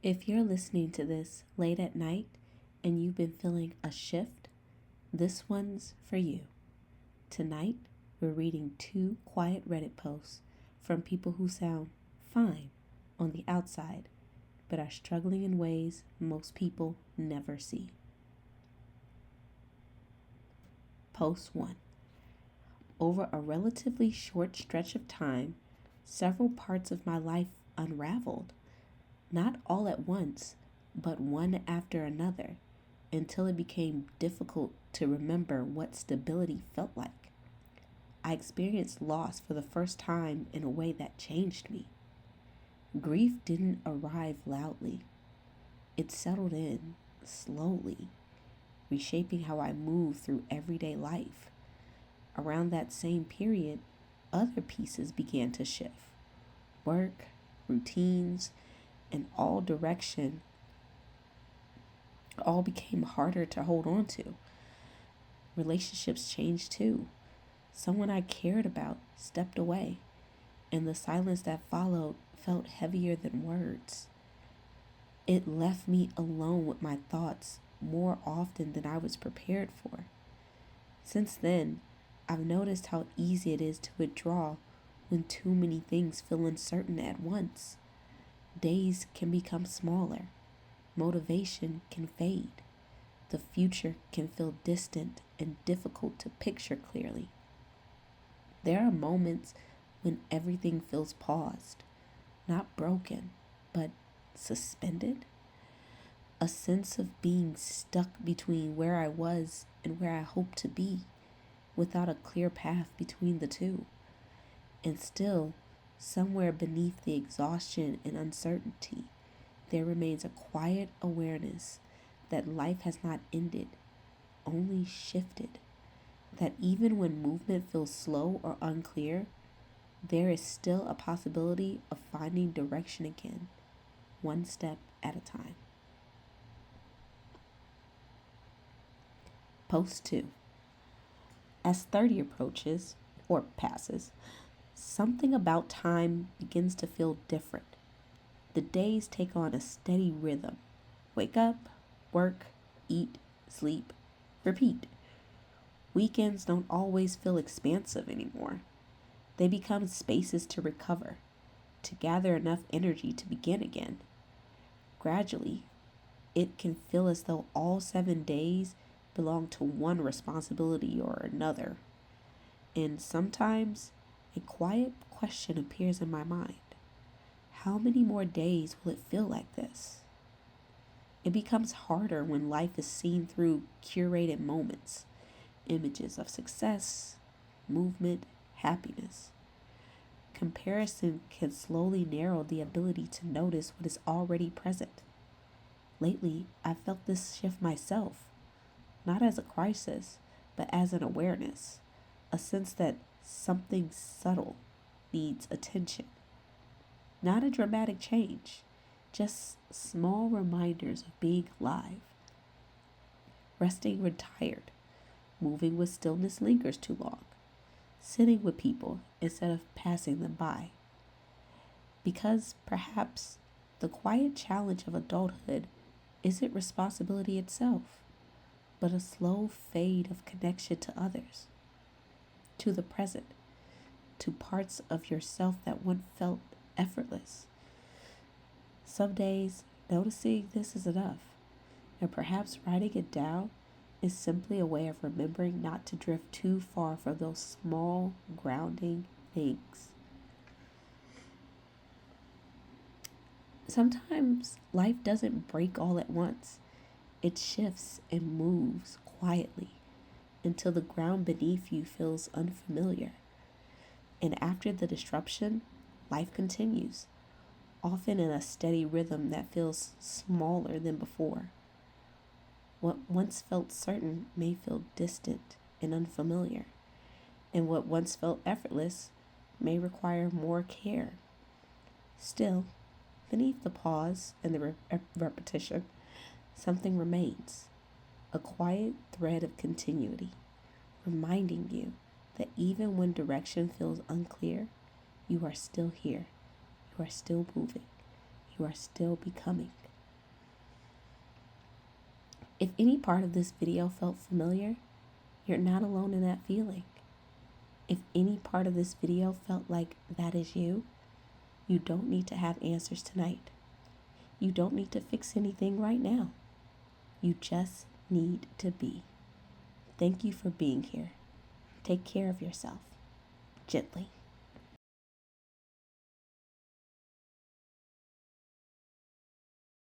If you're listening to this late at night and you've been feeling a shift, this one's for you. Tonight, we're reading two quiet Reddit posts from people who sound fine on the outside, but are struggling in ways most people never see. Post 1. Over a relatively short stretch of time, several parts of my life unraveled. Not all at once, but one after another, until it became difficult to remember what stability felt like. I experienced loss for the first time in a way that changed me. Grief didn't arrive loudly. It settled in slowly, reshaping how I moved through everyday life. Around that same period, other pieces began to shift. Work, routines, and all became harder to hold on to. Relationships changed too. Someone I cared about stepped away, and the silence that followed felt heavier than words. It left me alone with my thoughts more often than I was prepared for. Since then, I've noticed how easy it is to withdraw when too many things feel uncertain at once. Days can become smaller. Motivation can fade. The future can feel distant and difficult to picture clearly. There are moments when everything feels paused, not broken, but suspended. A sense of being stuck between where I was and where I hoped to be, without a clear path between the two. And still, somewhere beneath the exhaustion and uncertainty, there remains a quiet awareness that life has not ended, only shifted. That even when movement feels slow or unclear, there is still a possibility of finding direction again, one step at a time. Post 2. As 30 approaches, or passes, something about time begins to feel different. The days take on a steady rhythm. Wake up, work, eat, sleep, repeat. Weekends don't always feel expansive anymore. They become spaces to recover, to gather enough energy to begin again. Gradually, it can feel as though all 7 days belong to one responsibility or another. And sometimes a quiet question appears in my mind. How many more days will it feel like this? It becomes harder when life is seen through curated moments, images of success, movement, happiness. Comparison can slowly narrow the ability to notice what is already present. Lately, I felt this shift myself, not as a crisis, but as an awareness, a sense that something subtle needs attention. Not a dramatic change, just small reminders of being alive. Resting when tired, moving when stillness lingers too long, sitting with people instead of passing them by. Because perhaps the quiet challenge of adulthood isn't responsibility itself, but a slow fade of connection to others, to the present, to parts of yourself that once felt effortless. Some days, noticing this is enough, and perhaps writing it down is simply a way of remembering not to drift too far from those small, grounding things. Sometimes life doesn't break all at once. It shifts and moves quietly until the ground beneath you feels unfamiliar. And after the disruption, life continues, often in a steady rhythm that feels smaller than before. What once felt certain may feel distant and unfamiliar, and what once felt effortless may require more care. Still, beneath the pause and the repetition, something remains, a quiet thread of continuity, reminding you that even when direction feels unclear, you are still here, you are still moving, you are still becoming. If any part of this video felt familiar, you're not alone in that feeling. If any part of this video felt like that is you, you don't need to have answers tonight. You don't need to fix anything right now. You just need to be. Thank you for being here. Take care of yourself gently.